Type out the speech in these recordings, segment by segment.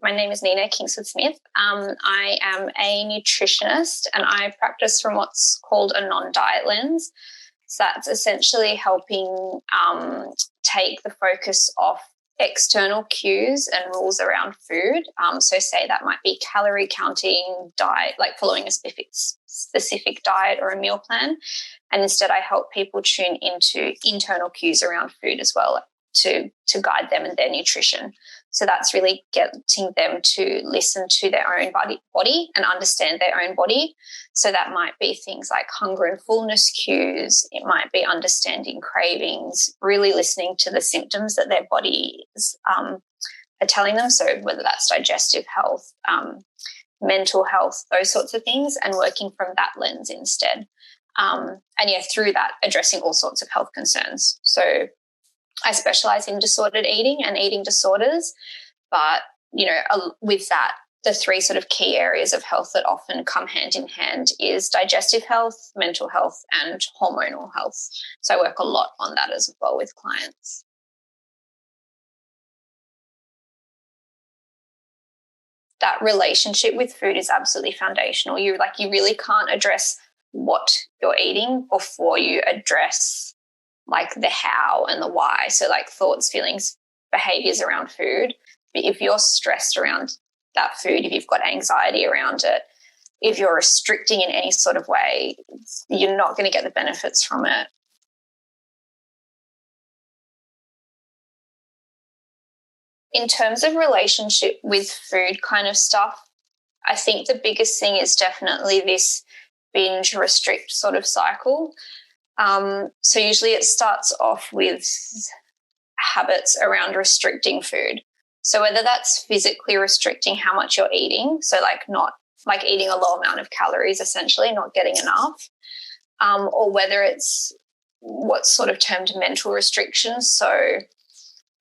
my name is Nina Kingsford-Smith. I am a nutritionist and I practice from what's called a non-diet lens. So that's essentially helping take the focus off external cues and rules around food. So say that might be calorie counting, diet, like following a specific diet or a meal plan. And instead I help people tune into internal cues around food as well to guide them in their nutrition. So that's really getting them to listen to their own body and understand their own body. So that might be things like hunger and fullness cues. It might be understanding cravings, really listening to the symptoms that their bodies are telling them. So whether that's digestive health, mental health, those sorts of things, and working from that lens instead. Through that, addressing all sorts of health concerns. So I specialize in disordered eating and eating disorders, but, with that, the three sort of key areas of health that often come hand in hand is digestive health, mental health, and hormonal health. So I work a lot on that as well with clients. That relationship with food is absolutely foundational. You really can't address what you're eating before you address like the how and the why. So like thoughts, feelings, behaviors around food. If you're stressed around that food, if you've got anxiety around it, if you're restricting in any sort of way, you're not going to get the benefits from it. In terms of relationship with food kind of stuff, I think the biggest thing is definitely this binge restrict sort of cycle. So usually it starts off with habits around restricting food. So whether that's physically restricting how much you're eating, so like not like eating a low amount of calories, essentially not getting enough, or whether it's what's sort of termed mental restrictions. So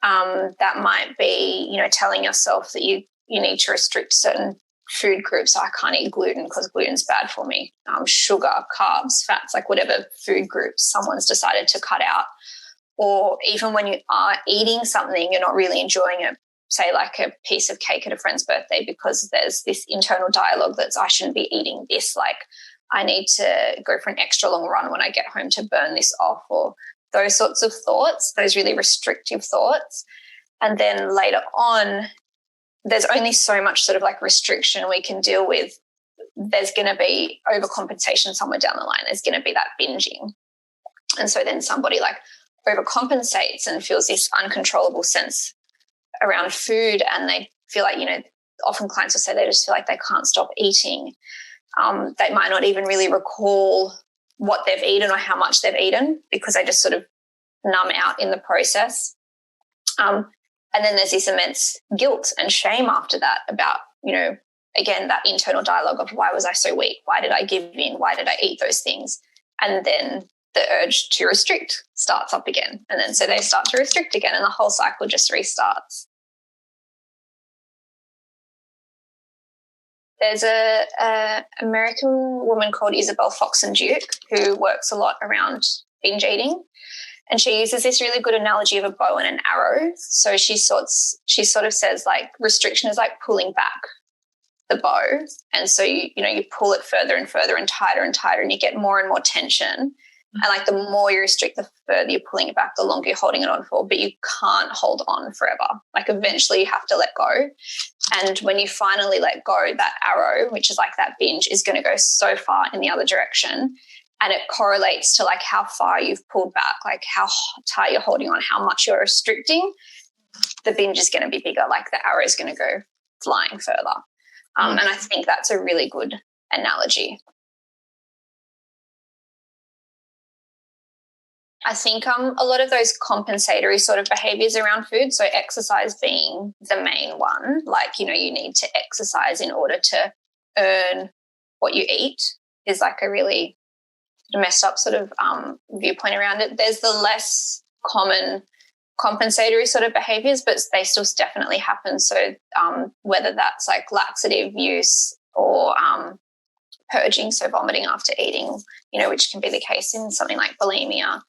that might be, telling yourself that you need to restrict certain food groups. So I can't eat gluten because gluten's bad for me. Sugar, carbs, fats, like whatever food groups someone's decided to cut out. Or even when you are eating something, you're not really enjoying it, say like a piece of cake at a friend's birthday, because there's this internal dialogue that's I shouldn't be eating this, like I need to go for an extra long run when I get home to burn this off, or those sorts of thoughts, those really restrictive thoughts. And then later on, there's only so much sort of like restriction we can deal with. There's going to be overcompensation somewhere down the line. There's going to be that binging. And so then somebody like overcompensates and feels this uncontrollable sense around food, and they feel like, often clients will say they just feel like they can't stop eating. They might not even really recall what they've eaten or how much they've eaten because they just sort of numb out in the process. And then there's this immense guilt and shame after that about, again, that internal dialogue of why was I so weak? Why did I give in? Why did I eat those things? And then the urge to restrict starts up again. And then so they start to restrict again and the whole cycle just restarts. There's a American woman called Isabel Foxen-Duke who works a lot around binge eating. And she uses this really good analogy of a bow and an arrow. So she sort of says like restriction is like pulling back the bow. And so, you pull it further and further and tighter, and you get more and more tension. And like the more you restrict, the further you're pulling it back, the longer you're holding it on for, but you can't hold on forever. Like eventually you have to let go. And when you finally let go, that arrow, which is like that binge, is going to go so far in the other direction. And it correlates to like how far you've pulled back, like how tight you're holding on, how much you're restricting. The binge is going to be bigger, like the arrow is going to go flying further. And I think that's a really good analogy. I think a lot of those compensatory sort of behaviors around food, so exercise being the main one, like, you need to exercise in order to earn what you eat, is like a really messed up sort of viewpoint around it. There's the less common compensatory sort of behaviors, but they still definitely happen. So whether that's like laxative use or purging, so vomiting after eating, which can be the case in something like bulimia,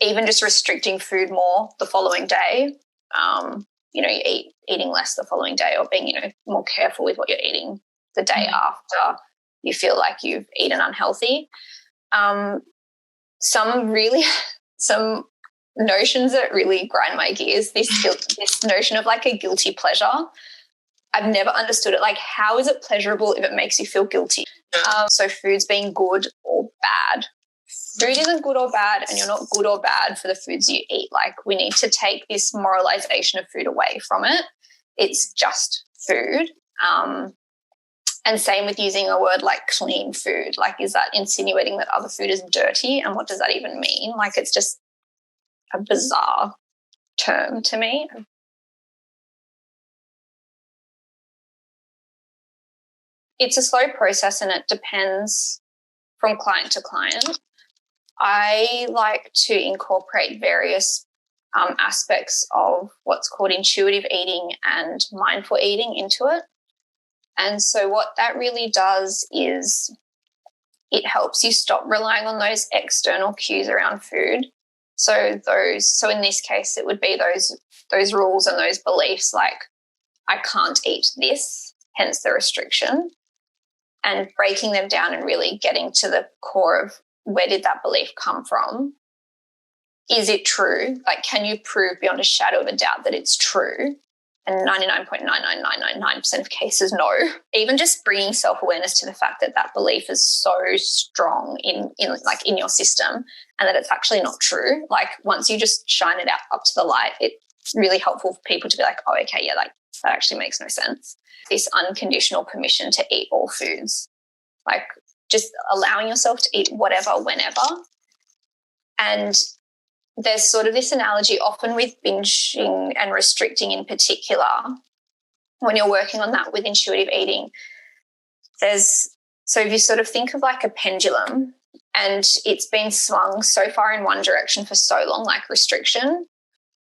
even just restricting food more the following day, you know, you're eating less the following day, or being, you know, more careful with what you're eating the day after you feel like you've eaten unhealthy. Some notions that really grind my gears, this notion of like a guilty pleasure. I've never understood it. Like, how is it pleasurable if it makes you feel guilty? So food's being good or bad. Food isn't good or bad, and you're not good or bad for the foods you eat. Like, we need to take this moralization of food away from it. It's just food. And same with using a word like clean food. Like, is that insinuating that other food is dirty? And what does that even mean? Like, it's just a bizarre term to me. It's a slow process, and it depends from client to client. I like to incorporate various aspects of what's called intuitive eating and mindful eating into it. And so what that really does is it helps you stop relying on those external cues around food. So in this case, it would be those rules and those beliefs, like, I can't eat this, hence the restriction, and breaking them down and really getting to the core of, where did that belief come from? Is it true? Like, can you prove beyond a shadow of a doubt that it's true? And 99.99999% of cases, no. Even just bringing self-awareness to the fact that that belief is so strong in your system, and that it's actually not true. Like, once you just shine it out up to the light, it's really helpful for people to be like, oh, okay, yeah, like, that actually makes no sense. This unconditional permission to eat all foods, like just allowing yourself to eat whatever, whenever. And there's sort of this analogy often with binging and restricting in particular, when you're working on that with intuitive eating. So if you sort of think of like a pendulum, and it's been swung so far in one direction for so long, like restriction,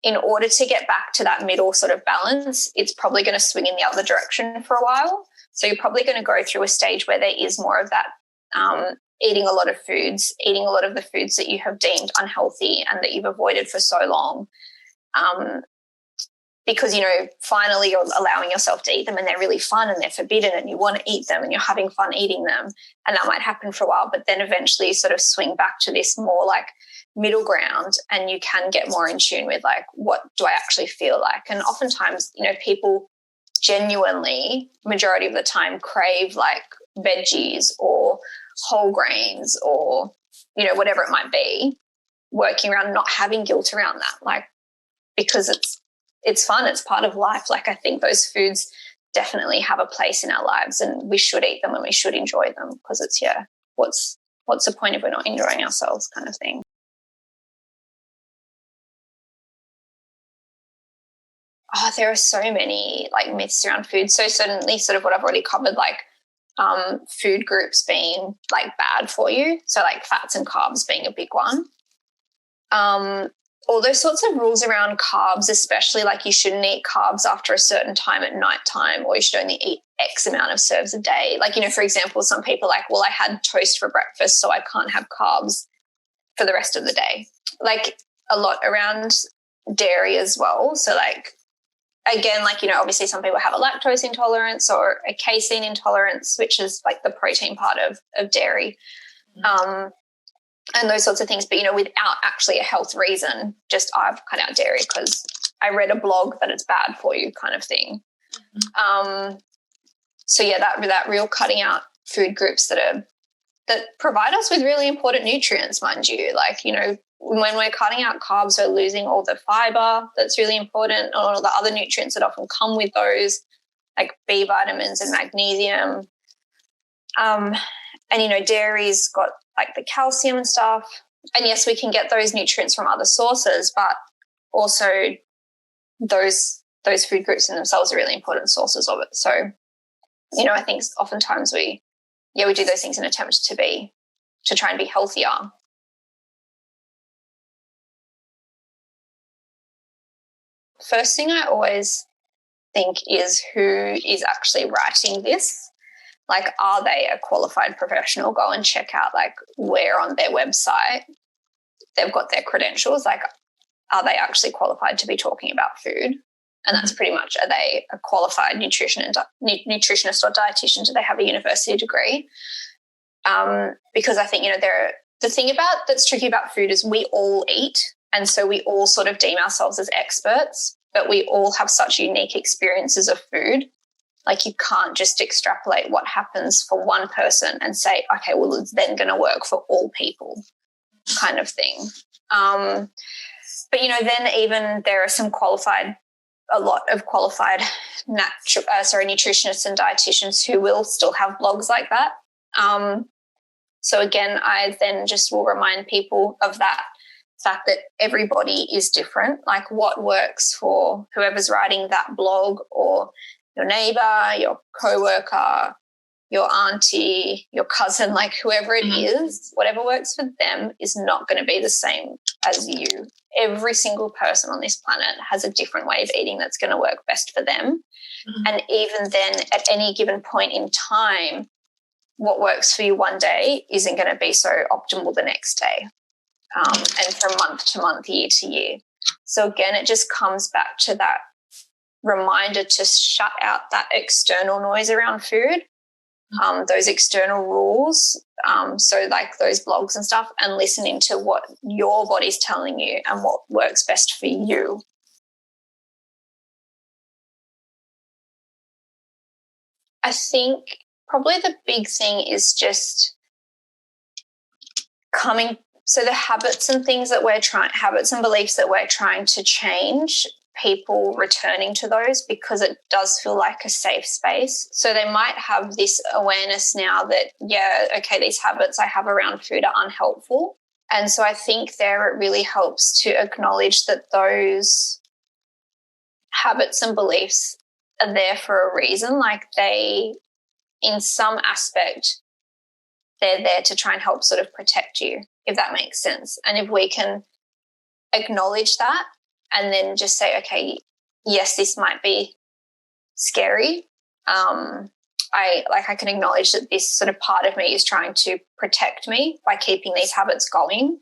in order to get back to that middle sort of balance, it's probably going to swing in the other direction for a while. So you're probably going to go through a stage where there is more of that eating a lot of the foods that you have deemed unhealthy and that you've avoided for so long, because, you know, finally you're allowing yourself to eat them, and they're really fun and they're forbidden, and you want to eat them and you're having fun eating them. And that might happen for a while, but then eventually you sort of swing back to this more like middle ground, and you can get more in tune with, like, what do I actually feel like? And oftentimes, you know, people genuinely, majority of the time, crave like veggies or whole grains or, you know, whatever it might be, working around not having guilt around that, like, because it's fun, it's part of life. Like, I think those foods definitely have a place in our lives, and we should eat them and we should enjoy them, because it's, yeah, what's the point if we're not enjoying ourselves, kind of thing. Oh, there are so many like myths around food. So certainly sort of what I've already covered, like food groups being like bad for you. So like fats and carbs being a big one. All those sorts of rules around carbs, especially like you shouldn't eat carbs after a certain time at nighttime, or you should only eat X amount of serves a day. Like, you know, for example, some people are like, well, I had toast for breakfast, so I can't have carbs for the rest of the day. Like, a lot around dairy as well. So like, again, like, you know, obviously some people have a lactose intolerance or a casein intolerance, which is like the protein part of dairy, and those sorts of things. But, you know, without actually a health reason, just I've cut out dairy because I read a blog that it's bad for you, kind of thing. So yeah, that real cutting out food groups that provide us with really important nutrients, mind you. Like, you know, when we're cutting out carbs, we're losing all the fiber that's really important, and all the other nutrients that often come with those, like B vitamins and magnesium. And, you know, dairy's got like the calcium and stuff. And yes, we can get those nutrients from other sources, but also those food groups in themselves are really important sources of it. So, you know, I think oftentimes we do those things in an attempt to try and be healthier. First thing I always think is, who is actually writing this? Like, are they a qualified professional? Go and check out, like, where on their website they've got their credentials. Like, are they actually qualified to be talking about food? And that's pretty much, are they a qualified nutritionist or dietitian? Do they have a university degree? Because I think, the thing that's tricky about food is we all eat, and so we all sort of deem ourselves as experts, but we all have such unique experiences of food. Like, you can't just extrapolate what happens for one person and say, okay, well, it's then going to work for all people, kind of thing. But, then even there are a lot of qualified nutritionists and dietitians who will still have blogs like that. So again, I then just will remind people of that fact that everybody is different. Like, what works for whoever's writing that blog, or your neighbor, your coworker, your auntie, your cousin, like whoever it is, whatever works for them is not going to be the same as you. Every single person on this planet has a different way of eating that's going to work best for them. And even then, at any given point in time, what works for you one day isn't going to be so optimal the next day, and from month to month, year to year. So again, it just comes back to that reminder to shut out that external noise around food, those external rules, so like those blogs and stuff, and listening to what your body's telling you and what works best for you. I think probably the big thing is just the habits and things that habits and beliefs that we're trying to change, people returning to those, because it does feel like a safe space. So they might have this awareness now that, these habits I have around food are unhelpful. And so I think there it really helps to acknowledge that those habits and beliefs are there for a reason. Like, they, in some aspect, they're there to try and help sort of protect you, if that makes sense. And if we can acknowledge that and then just say, okay, yes, this might be scary. I can acknowledge that this sort of part of me is trying to protect me by keeping these habits going,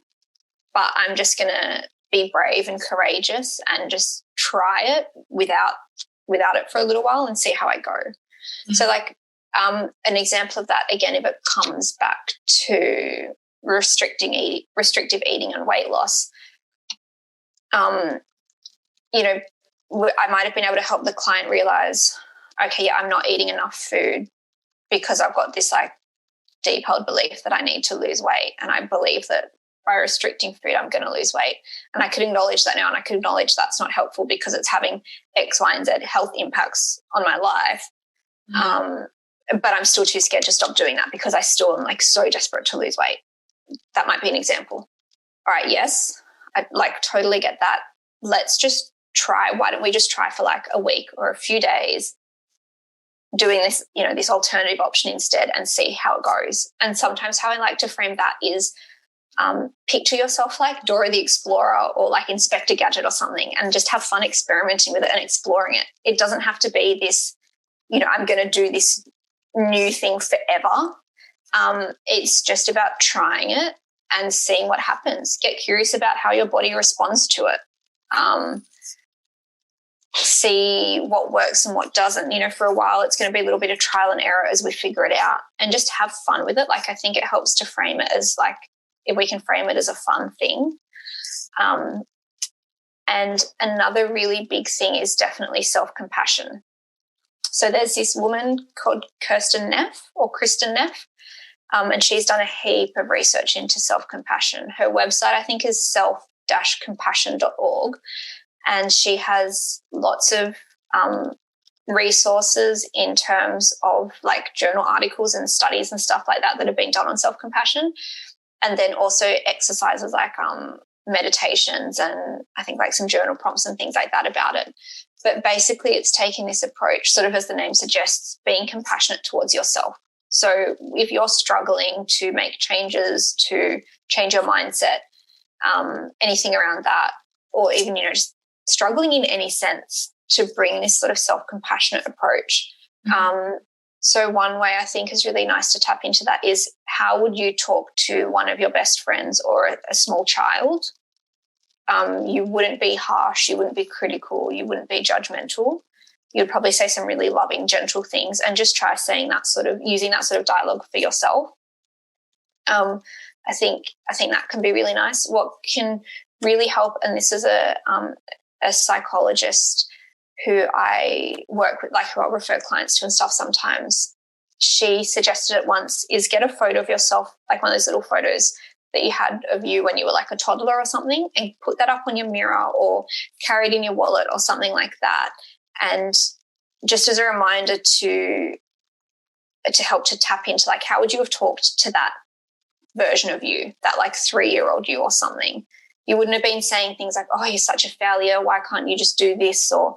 but I'm just going to be brave and courageous and just try it without it for a little while and see how I go. So an example of that, again, if it comes back to restrictive eating and weight loss, I might have been able to help the client realize, okay, I'm not eating enough food because I've got this deep held belief that I need to lose weight, and I believe that by restricting food I'm going to lose weight. And I could acknowledge that now, and I could acknowledge that's not helpful because it's having X, Y, and Z health impacts on my life. But I'm still too scared to stop doing that because I still am so desperate to lose weight. That might be an example. All right, yes, I totally get that. Let's just try. Why don't we just try for a week or a few days doing this, this alternative option instead, and see how it goes. And sometimes how I like to frame that is picture yourself like Dora the Explorer or Inspector Gadget or something, and just have fun experimenting with it and exploring it. It doesn't have to be this, I'm going to do this new thing forever. It's just about trying it and seeing what happens. Get curious about how your body responds to it. See what works and what doesn't. For a while it's going to be a little bit of trial and error as we figure it out, and just have fun with it. I think it helps to frame it as if we can frame it as a fun thing. And another really big thing is definitely self-compassion. So there's this woman called Kristen Neff, and she's done a heap of research into self-compassion. Her website, I think, is self-compassion.org, and she has lots of resources in terms of journal articles and studies and stuff like that have been done on self-compassion, and then also exercises meditations and I think some journal prompts and things like that about it. But basically it's taking this approach, sort of as the name suggests, being compassionate towards yourself. So if you're struggling to make changes, to change your mindset, anything around that, or even, just struggling in any sense, to bring this sort of self-compassionate approach. So one way I think is really nice to tap into that is, how would you talk to one of your best friends or a small child you wouldn't be harsh, you wouldn't be critical, you wouldn't be judgmental. You'd probably say some really loving, gentle things, and just try saying that sort of, using that sort of dialogue for yourself. I think that can be really nice. What can really help, and this is a psychologist who I work with, like who I'll refer clients to and stuff sometimes, she suggested it once, is get a photo of yourself, like one of those little photos that you had of you when you were like a toddler or something, and put that up on your mirror or carry it in your wallet or something like that. And just as a reminder to help to tap into, like, how would you have talked to that version of you, that like 3-year-old you or something? You wouldn't have been saying things like, oh, you're such a failure, why can't you just do this? Or,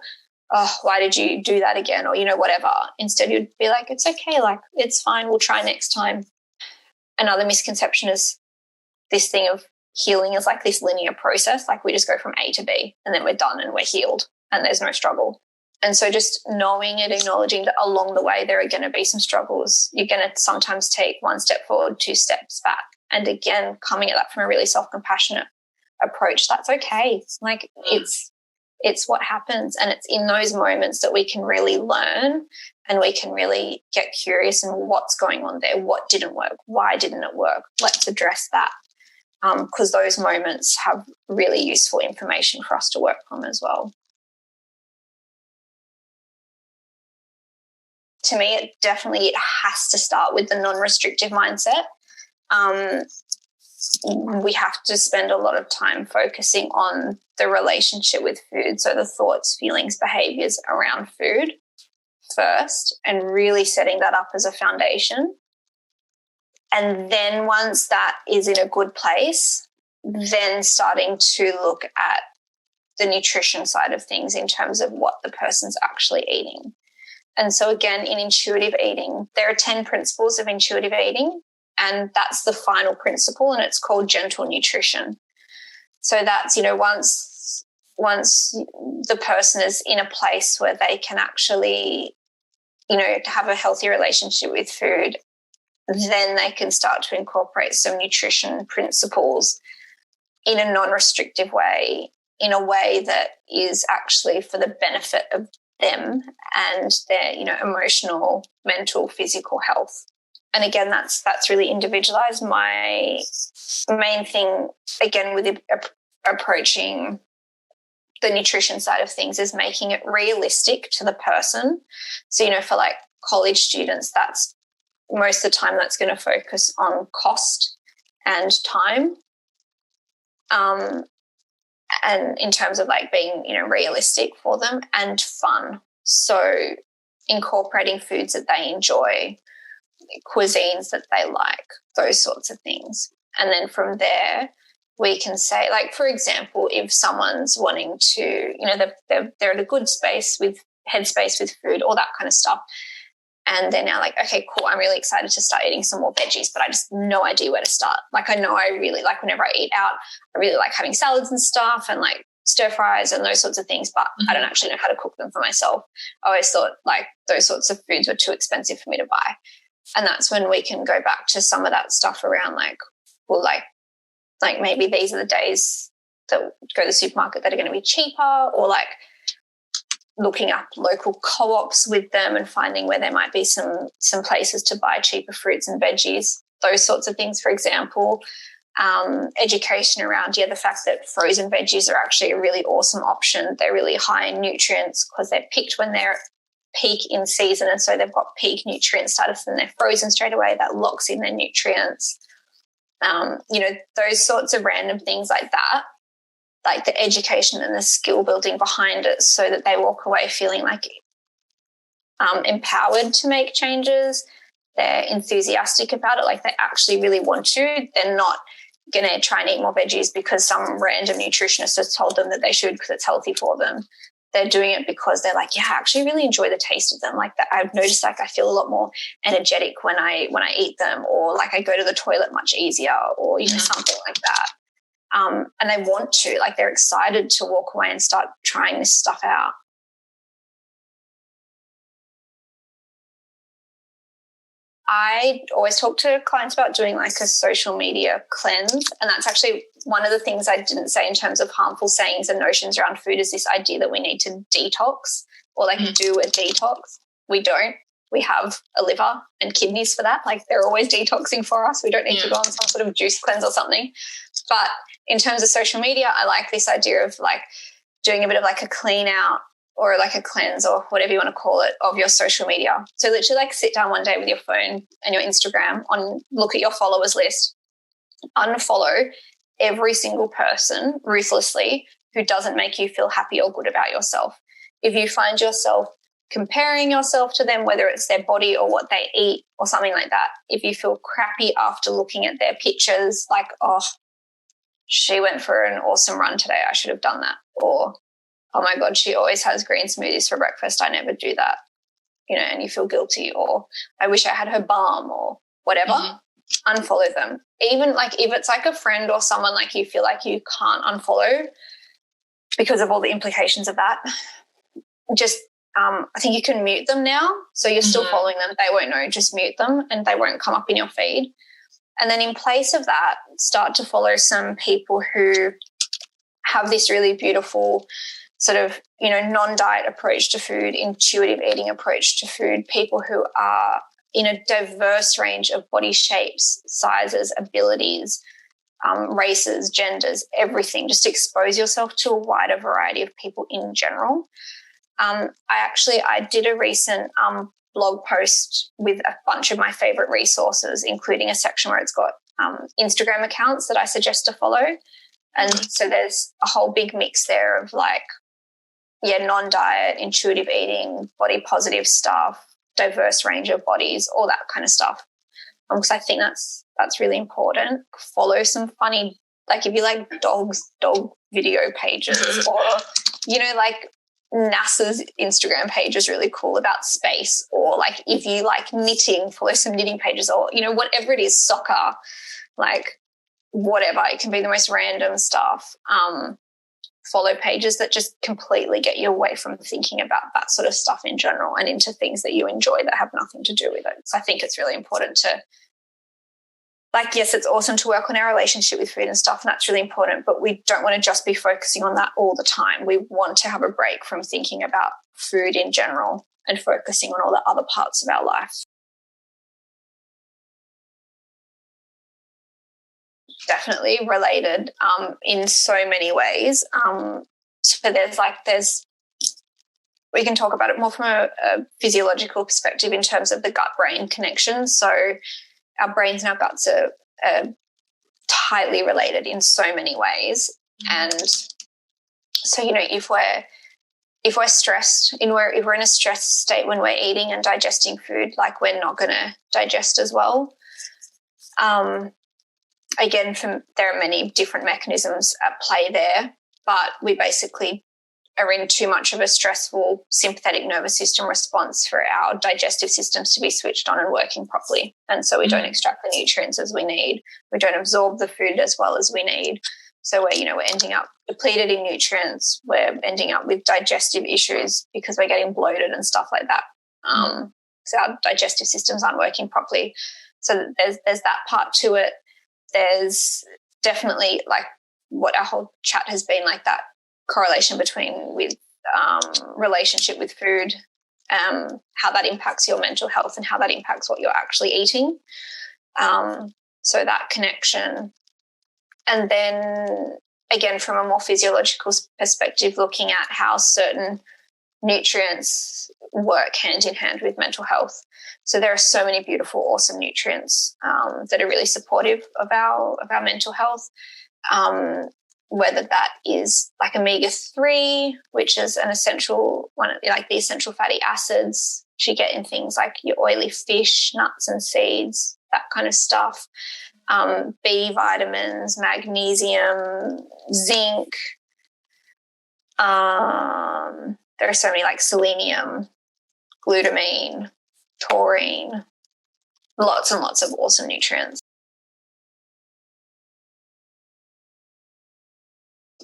oh, why did you do that again? Or, whatever. Instead, you'd be like, it's okay, like, it's fine, we'll try next time. Another misconception is this thing of healing is like this linear process, like we just go from A to B and then we're done and we're healed and there's no struggle. And so just knowing and acknowledging that along the way there are going to be some struggles. You're going to sometimes take 1 step forward, 2 steps back. And again, coming at that from a really self-compassionate approach, that's okay. Like it's what happens, and it's in those moments that we can really learn and we can really get curious in what's going on there, what didn't work, why didn't it work, let's address that, because those moments have really useful information for us to work from as well. To me, it has to start with the non-restrictive mindset. We have to spend a lot of time focusing on the relationship with food, so the thoughts, feelings, behaviours around food first, and really setting that up as a foundation. And then once that is in a good place, then starting to look at the nutrition side of things in terms of what the person's actually eating. And so again, in intuitive eating, there are 10 principles of intuitive eating, and that's the final principle, and it's called gentle nutrition. So that's, once the person is in a place where they can actually, have a healthy relationship with food, then they can start to incorporate some nutrition principles in a non-restrictive way, in a way that is actually for the benefit of them and their, emotional, mental, physical health. And again, that's really individualized. My main thing, again, with approaching the nutrition side of things, is making it realistic to the person. So, for like college students, that's most of the time that's going to focus on cost and time. And in terms of like being, realistic for them, and fun. So incorporating foods that they enjoy, cuisines that they like, those sorts of things. And then from there, we can say, like, for example, if someone's wanting to, they're in a good space with headspace with food, all that kind of stuff, and they're now like, okay, cool, I'm really excited to start eating some more veggies, but I just have no idea where to start. Like, I know I really like, whenever I eat out, I really like having salads and stuff and like stir fries and those sorts of things, but I don't actually know how to cook them for myself. I always thought like those sorts of foods were too expensive for me to buy. And that's when we can go back to some of that stuff around like, well, like maybe these are the days that go to the supermarket that are going to be cheaper, or like looking up local co-ops with them and finding where there might be some places to buy cheaper fruits and veggies, those sorts of things, for example. Education around, the fact that frozen veggies are actually a really awesome option. They're really high in nutrients because they're picked when they're peak in season, and so they've got peak nutrient status and they're frozen straight away. That locks in their nutrients. Those sorts of random things like that, like the education and the skill building behind it, so that they walk away feeling like empowered to make changes. They're enthusiastic about it, like they actually really want to. They're not going to try and eat more veggies because some random nutritionist has told them that they should because it's healthy for them. They're doing it because they're like, yeah, I actually really enjoy the taste of them. Like that, I've noticed like I feel a lot more energetic when I eat them, or like I go to the toilet much easier, or something like that. And they want to, like, they're excited to walk away and start trying this stuff out. I always talk to clients about doing like a social media cleanse. And that's actually one of the things I didn't say in terms of harmful sayings and notions around food is this idea that we need to detox or like do a detox. We don't. We have a liver and kidneys for that. Like they're always detoxing for us. We don't need to go on some sort of juice cleanse or something. But in terms of social media, I like this idea of like doing a bit of like a clean out or like a cleanse or whatever you want to call it of your social media. So literally like sit down one day with your phone and your Instagram look at your followers list, unfollow every single person ruthlessly who doesn't make you feel happy or good about yourself. If you find yourself comparing yourself to them, whether it's their body or what they eat or something like that, if you feel crappy after looking at their pictures, like, oh, she went for an awesome run today, I should have done that. Or, oh my God, she always has green smoothies for breakfast, I never do that, and you feel guilty. Or I wish I had her balm or whatever. Unfollow them. Even like if it's like a friend or someone like you feel like you can't unfollow because of all the implications of that, just I think you can mute them now. So you're still following them. They won't know, just mute them and they won't come up in your feed. And then in place of that, start to follow some people who have this really beautiful sort of, non-diet approach to food, intuitive eating approach to food, people who are in a diverse range of body shapes, sizes, abilities, races, genders, everything. Just expose yourself to a wider variety of people in general. I did a recent blog post with a bunch of my favorite resources, including a section where it's got Instagram accounts that I suggest to follow. And so there's a whole big mix there of like, non-diet, intuitive eating, body positive stuff, diverse range of bodies, all that kind of stuff. Because I think that's really important. Follow some funny, like if you like dog video pages or, like NASA's Instagram page is really cool about space, or like if you like knitting, follow some knitting pages, or, whatever it is, soccer, like whatever. It can be the most random stuff. Follow pages that just completely get you away from thinking about that sort of stuff in general and into things that you enjoy that have nothing to do with it. So I think it's really important to, like, yes, it's awesome to work on our relationship with food and stuff, and that's really important, but we don't want to just be focusing on that all the time. We want to have a break from thinking about food in general and focusing on all the other parts of our life. Definitely related in so many ways. So we can talk about it more from a physiological perspective in terms of the gut-brain connection. So our brains and our guts are tightly related in so many ways. And so, if we're stressed, if we're in a stressed state when we're eating and digesting food, like we're not going to digest as well. Again, there are many different mechanisms at play there, but we basically are in too much of a stressful sympathetic nervous system response for our digestive systems to be switched on and working properly. And so we don't extract the nutrients as we need. We don't absorb the food as well as we need. So we're ending up depleted in nutrients. We're ending up with digestive issues because we're getting bloated and stuff like that. So our digestive systems aren't working properly. So there's that part to it. There's definitely like what our whole chat has been, like that correlation with relationship with food, how that impacts your mental health and how that impacts what you're actually eating. So that connection. And then again, from a more physiological perspective, looking at how certain nutrients work hand in hand with mental health. So there are so many beautiful, awesome nutrients that are really supportive of our mental health, whether that is like omega-3, which is an essential one, like the essential fatty acids which you get in things like your oily fish, nuts and seeds, that kind of stuff, B vitamins, magnesium, zinc. There are so many, like selenium, glutamine, taurine, lots and lots of awesome nutrients.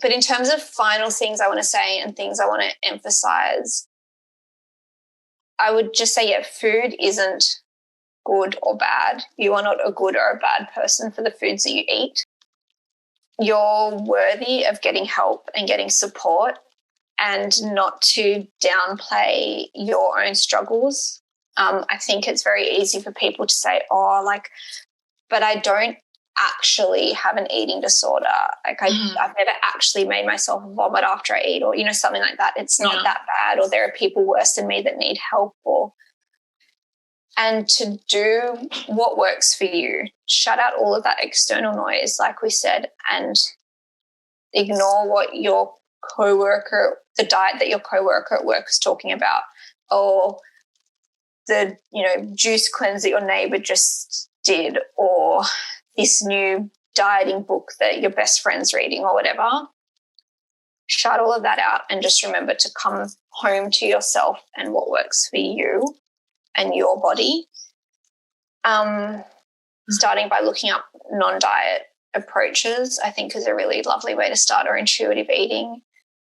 But in terms of final things I want to say and things I want to emphasize, I would just say, food isn't good or bad. You are not a good or a bad person for the foods that you eat. You're worthy of getting help and getting support, and not to downplay your own struggles. I think it's very easy for people to say, oh, like, but I don't actually have an eating disorder. Like I've never actually made myself vomit after I eat, or, you know, something like that. It's not that bad, or there are people worse than me that need help, and to do what works for you. Shut out all of that external noise, like we said, and ignore what your coworker, the diet that your coworker at work is talking about, or the, you know, juice cleanse that your neighbor just did, or this new dieting book that your best friend's reading, or whatever. Shut all of that out and just remember to come home to yourself and what works for you and your body. Starting by looking up non-diet approaches, I think, is a really lovely way to start, or intuitive eating.